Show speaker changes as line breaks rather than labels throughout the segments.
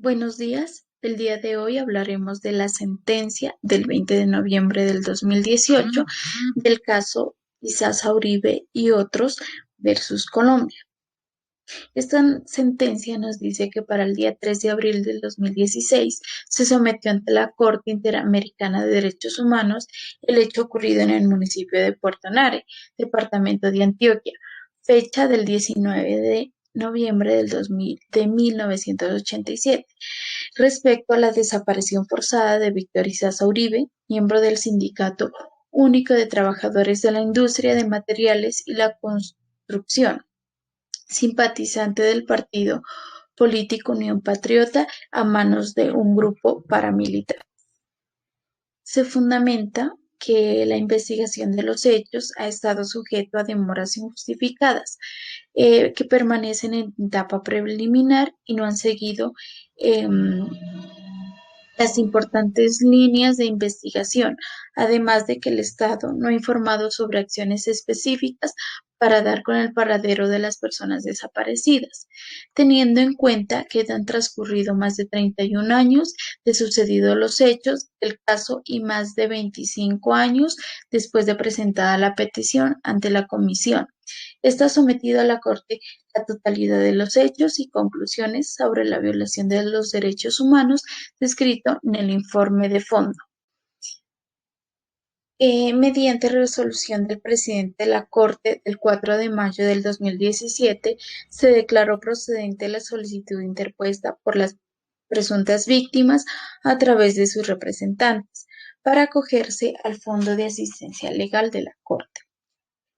Buenos días. El día de hoy hablaremos de la sentencia del 20 de noviembre del 2018 del caso Isaza Uribe y otros versus Colombia. Esta sentencia nos dice que para el día 3 de abril del 2016 se sometió ante la Corte Interamericana de Derechos Humanos el hecho ocurrido en el municipio de Puerto Nare, departamento de Antioquia, fecha del 19 de noviembre de 1987, respecto a la desaparición forzada de Víctor Isaza Uribe, miembro del Sindicato Único de Trabajadores de la Industria de Materiales y la Construcción, simpatizante del partido político Unión Patriota, a manos de un grupo paramilitar. Se fundamenta que la investigación de los hechos ha estado sujeto a demoras injustificadas, que permanecen en etapa preliminar y no han seguido eh, las importantes líneas de investigación, además de que el Estado no ha informado sobre acciones específicas para dar con el paradero de las personas desaparecidas, teniendo en cuenta que han transcurrido más de 31 años de sucedidos los hechos del caso y más de 25 años después de presentada la petición ante la Comisión. Está sometido a la Corte la totalidad de los hechos y conclusiones sobre la violación de los derechos humanos descrito en el informe de fondo. Mediante resolución del presidente de la Corte del 4 de mayo del 2017, se declaró procedente la solicitud interpuesta por las presuntas víctimas a través de sus representantes para acogerse al Fondo de Asistencia Legal de la Corte.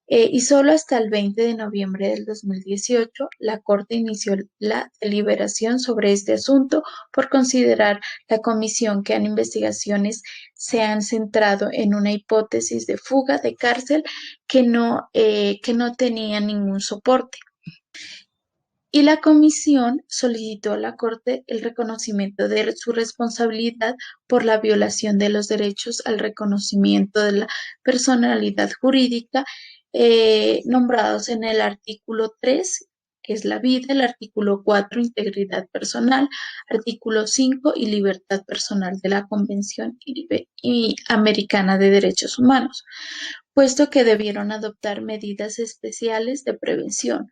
Y solo hasta el 20 de noviembre del 2018, la Corte inició la deliberación sobre este asunto por considerar la comisión que en investigaciones se han centrado en una hipótesis de fuga de cárcel que no tenía ningún soporte. Y la comisión solicitó a la Corte el reconocimiento de su responsabilidad por la violación de los derechos al reconocimiento de la personalidad jurídica nombrados en el artículo 3, que es la vida, el artículo 4, integridad personal, artículo 5 y libertad personal de la Convención Americana de Derechos Humanos, puesto que debieron adoptar medidas especiales de prevención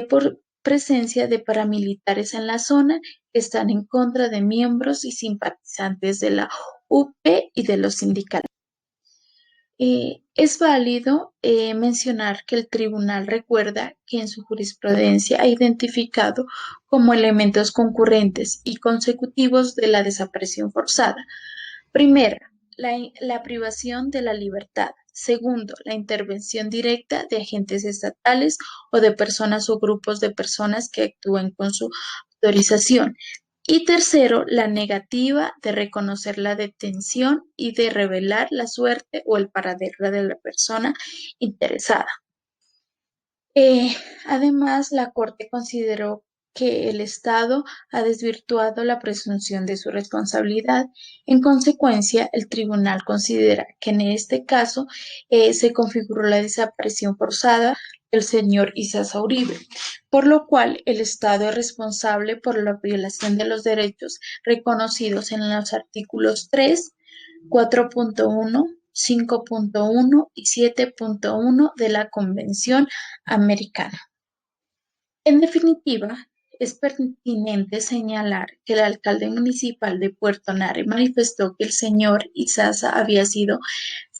por presencia de paramilitares en la zona que están en contra de miembros y simpatizantes de la UP y de los sindicatos. Es válido mencionar que el tribunal recuerda que en su jurisprudencia ha identificado como elementos concurrentes y consecutivos de la desaparición forzada. Primera, la privación de la libertad. Segundo, la intervención directa de agentes estatales o de personas o grupos de personas que actúen con su autorización. Y tercero, la negativa de reconocer la detención y de revelar la suerte o el paradero de la persona interesada. Además, la Corte consideró que el Estado ha desvirtuado la presunción de su responsabilidad. En consecuencia, el tribunal considera que en este caso se configuró la desaparición forzada del señor Isaza Uribe, por lo cual el Estado es responsable por la violación de los derechos reconocidos en los artículos 3, 4.1, 5.1 y 7.1 de la Convención Americana. En definitiva, es pertinente señalar que el alcalde municipal de Puerto Nare manifestó que el señor Isaza había sido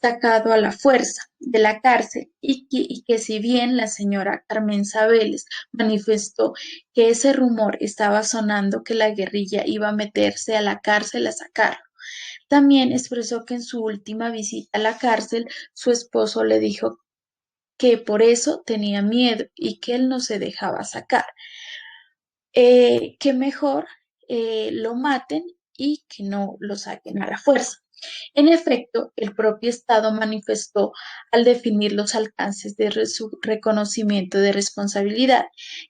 sacado a la fuerza de la cárcel y que si bien la señora Carmen Sabeles manifestó que ese rumor estaba sonando que la guerrilla iba a meterse a la cárcel a sacarlo, también expresó que en su última visita a la cárcel su esposo le dijo que por eso tenía miedo y que él no se dejaba sacar. Que mejor lo maten y que no lo saquen a la fuerza. En efecto, el propio Estado manifestó al definir los alcances de su reconocimiento de responsabilidad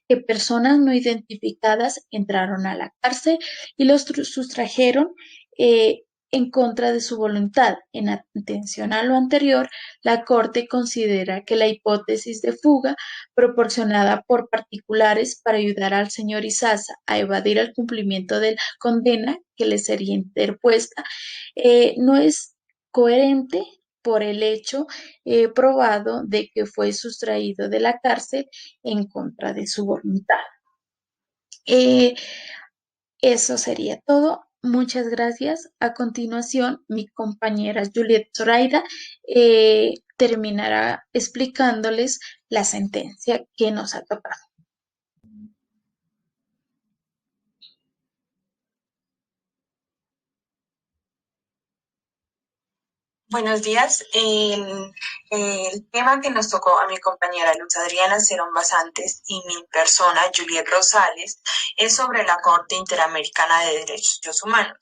que personas no identificadas entraron a la cárcel y los sustrajeron en contra de su voluntad. En atención a lo anterior, la Corte considera que la hipótesis de fuga proporcionada por particulares para ayudar al señor Izaza a evadir el cumplimiento de la condena que le sería interpuesta no es coherente por el hecho probado de que fue sustraído de la cárcel en contra de su voluntad. Eh, Eso sería todo. Muchas gracias. A continuación, mi compañera Juliet Zoraida terminará explicándoles la sentencia que nos ha tocado.
Buenos días. El tema que nos tocó a mi compañera Luz Adriana Cerón Basantes y mi persona, Juliet Rosales, es sobre la Corte Interamericana de Derechos Humanos,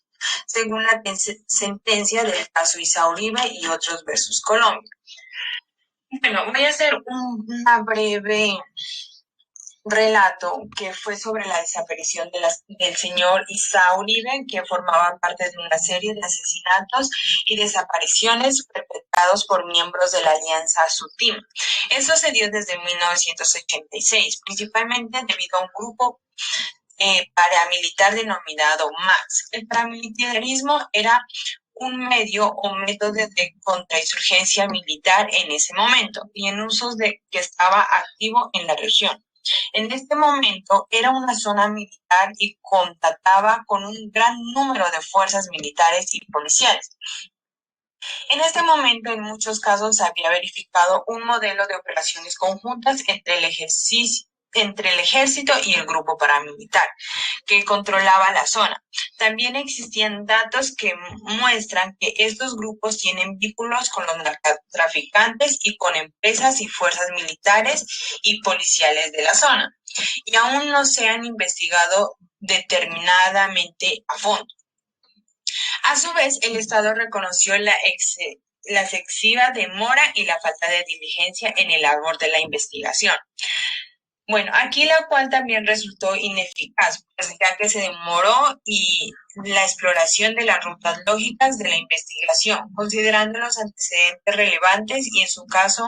según la sentencia del caso Isa Uribe y otros versus Colombia. Bueno, voy a hacer una breve relato que fue sobre la desaparición del señor Isa Uribe, que formaba parte de una serie de asesinatos y desapariciones perpetrados por miembros de la Alianza SUTIM. Esto se dio desde 1986, principalmente debido a un grupo paramilitar denominado MAX. El paramilitarismo era un medio o método de contrainsurgencia militar en ese momento y en usos que estaba activo en la región. En este momento era una zona militar y contactaba con un gran número de fuerzas militares y policiales. En este momento, en muchos casos, se había verificado un modelo de operaciones conjuntas entre el ejército y el grupo paramilitar que controlaba la zona. También existían datos que muestran que estos grupos tienen vínculos con los narcotraficantes y con empresas y fuerzas militares y policiales de la zona, y aún no se han investigado determinadamente a fondo. A su vez, el Estado reconoció la excesiva demora y la falta de diligencia en el labor de la investigación. Bueno, aquí la cual también resultó ineficaz, pues ya que se demoró y la exploración de las rutas lógicas de la investigación, considerando los antecedentes relevantes y en su caso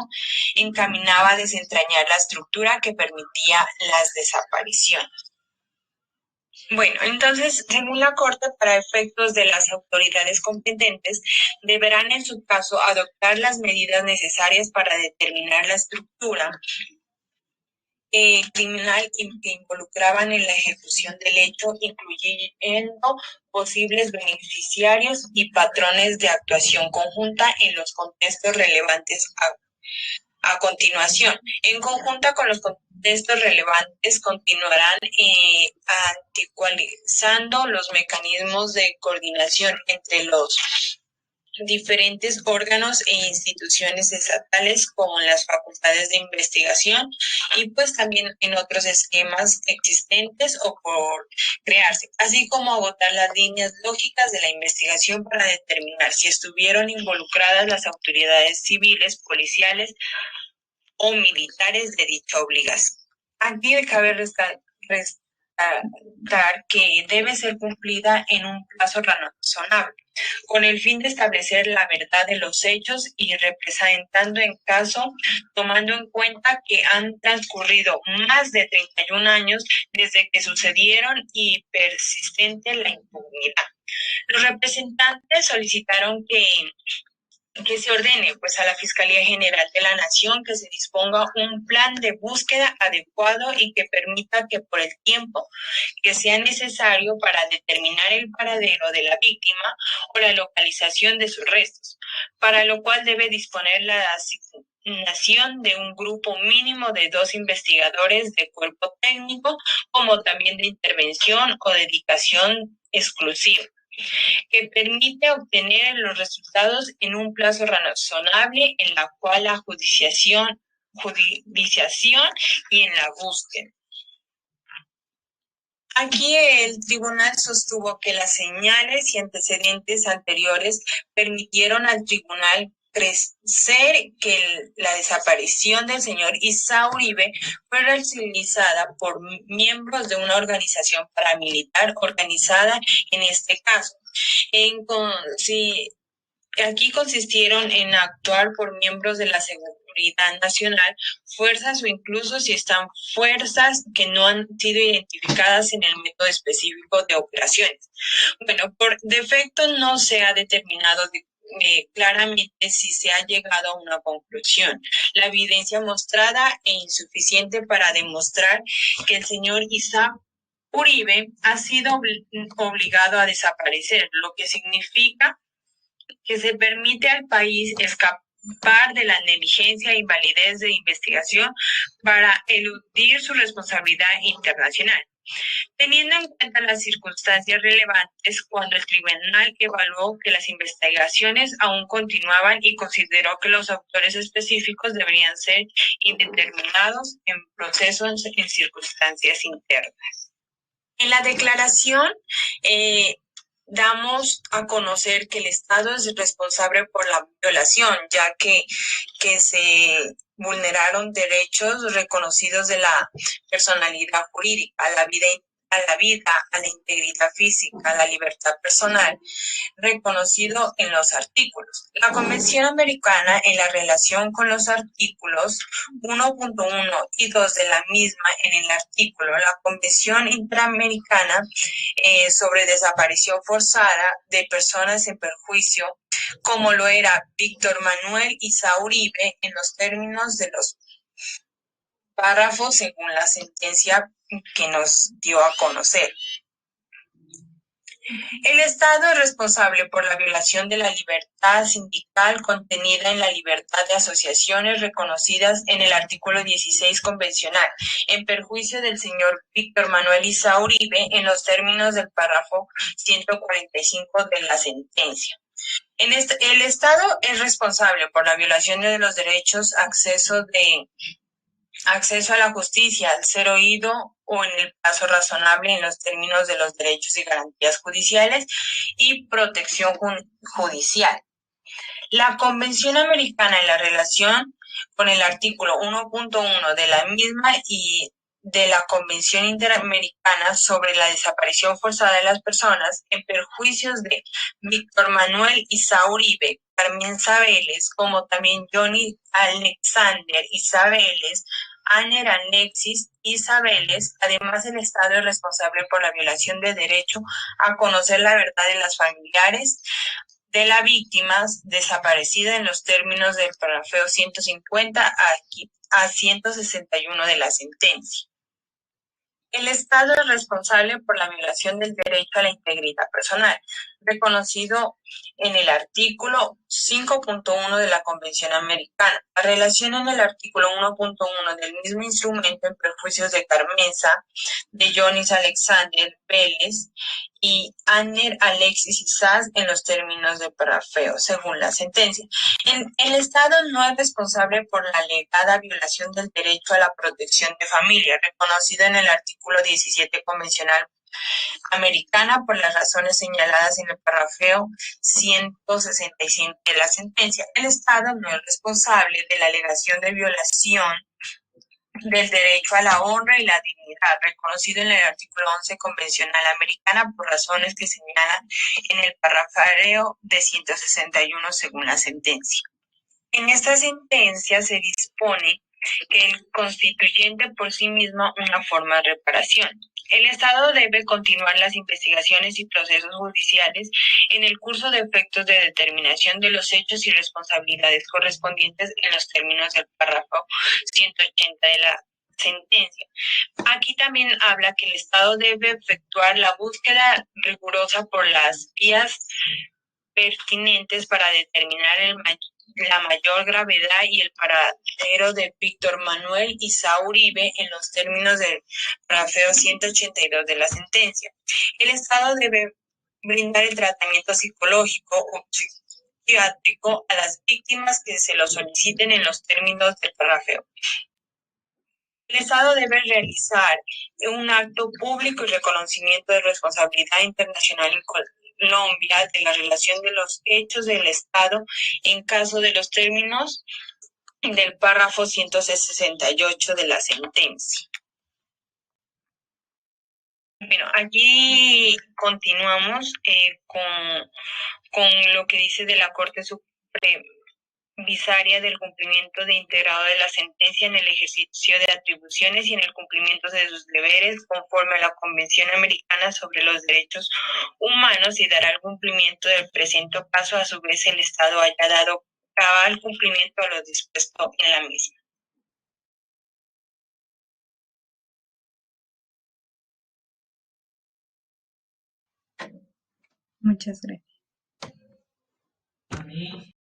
encaminaba a desentrañar la estructura que permitía las desapariciones. Bueno, entonces, según la Corte, para efectos de las autoridades competentes, deberán en su caso adoptar las medidas necesarias para determinar la estructura criminal que involucraban en la ejecución del hecho, incluyendo posibles beneficiarios y patrones de actuación conjunta en los contextos relevantes a continuación. En conjunta con los contextos relevantes, continuarán articulando los mecanismos de coordinación entre los diferentes órganos e instituciones estatales con las facultades de investigación y pues también en otros esquemas existentes o por crearse, así como agotar las líneas lógicas de la investigación para determinar si estuvieron involucradas las autoridades civiles, policiales o militares de dicha obligación. Aquí cabe rescatar que debe ser cumplida en un plazo razonable, con el fin de establecer la verdad de los hechos y representando en caso, tomando en cuenta que han transcurrido más de 31 años desde que sucedieron y persistente la impunidad. Los representantes solicitaron que se ordene pues a la Fiscalía General de la Nación que se disponga un plan de búsqueda adecuado y que permita que por el tiempo que sea necesario para determinar el paradero de la víctima o la localización de sus restos, para lo cual debe disponer la asignación de un grupo mínimo de 2 investigadores de cuerpo técnico, como también de intervención o dedicación exclusiva, que permite obtener los resultados en un plazo razonable en la cual la judiciación y en la búsqueda. Aquí el tribunal sostuvo que las señales y antecedentes anteriores permitieron al tribunal crecer que la desaparición del señor Issa Uribe fue realizada por miembros de una organización paramilitar organizada en este caso. Aquí consistieron en actuar por miembros de la seguridad nacional, fuerzas o incluso si están fuerzas que no han sido identificadas en el método específico de operaciones. Bueno, por defecto no se ha determinado claramente si se ha llegado a una conclusión. La evidencia mostrada es insuficiente para demostrar que el señor Issa Uribe ha sido obligado a desaparecer, lo que significa que se permite al país escapar de la negligencia e invalidez de investigación para eludir su responsabilidad internacional. Teniendo en cuenta las circunstancias relevantes, cuando el tribunal evaluó que las investigaciones aún continuaban y consideró que los autores específicos deberían ser indeterminados en procesos en circunstancias internas. En la declaración, damos a conocer que el Estado es responsable por la violación, ya que se vulneraron derechos reconocidos de la personalidad jurídica, a la vida, a la integridad física, a la libertad personal, reconocido en los artículos. La Convención Americana, en la relación con los artículos 1.1 y 2 de la misma, en el artículo, la Convención Interamericana sobre desaparición forzada de personas en perjuicio, como lo era Víctor Manuel Issa Uribe, en los términos de los párrafos según la sentencia que nos dio a conocer. El Estado es responsable por la violación de la libertad sindical contenida en la libertad de asociaciones reconocidas en el artículo 16 convencional, en perjuicio del señor Víctor Manuel Issa Uribe en los términos del párrafo 145 de la sentencia. El Estado es responsable por la violación de los derechos, acceso a la justicia, al ser oído o en el plazo razonable en los términos de los derechos y garantías judiciales y protección judicial. La Convención Americana en la relación con el artículo 1.1 de la misma y de la Convención Interamericana sobre la desaparición forzada de las personas en perjuicios de Víctor Manuel Issa Uribe, Carmen Sabeles, como también Johnny Alexander Issa Vélez, Aner Alexis Issa Vélez. Además, el Estado es responsable por la violación del derecho a conocer la verdad de las familiares de las víctimas desaparecidas en los términos del párrafo 150 a 161 de la sentencia. El Estado es responsable por la violación del derecho a la integridad personal, reconocido en el artículo 5.1 de la Convención Americana. La relación en el artículo 1.1 del mismo instrumento en perjuicios de Carmenza, de Jonis Alexander Vélez y Aner Alexis Isas en los términos del párrafo, según la sentencia. El Estado no es responsable por la alegada violación del derecho a la protección de familia, reconocido en el artículo 17 convencional americana por las razones señaladas en el párrafo 165 de la sentencia. El Estado no es responsable de la alegación de violación del derecho a la honra y la dignidad, reconocido en el artículo 11 convencional americana por razones que señalan en el párrafo de 161 según la sentencia. En esta sentencia se dispone que el constituyente por sí mismo una forma de reparación. El Estado debe continuar las investigaciones y procesos judiciales en el curso de efectos de determinación de los hechos y responsabilidades correspondientes en los términos del párrafo 180 de la sentencia. Aquí también habla que el Estado debe efectuar la búsqueda rigurosa por las vías pertinentes para determinar la mayor gravedad y el paradero de Víctor Manuel Issa Uribe en los términos del párrafo 182 de la sentencia. El Estado debe brindar el tratamiento psicológico o psiquiátrico a las víctimas que se lo soliciten en los términos del párrafo. El Estado debe realizar un acto público y reconocimiento de responsabilidad internacional y Colombia de la relación de los hechos del Estado en caso de los términos del párrafo 168 de la sentencia. Bueno, aquí continuamos con lo que dice de la Corte Supervisaria del cumplimiento de integrado de la sentencia en el ejercicio de atribuciones y en el cumplimiento de sus deberes conforme a la Convención Americana sobre los Derechos Humanos y dará el cumplimiento del presente caso. A su vez, el Estado haya dado cabal cumplimiento a lo dispuesto en la misma.
Muchas gracias.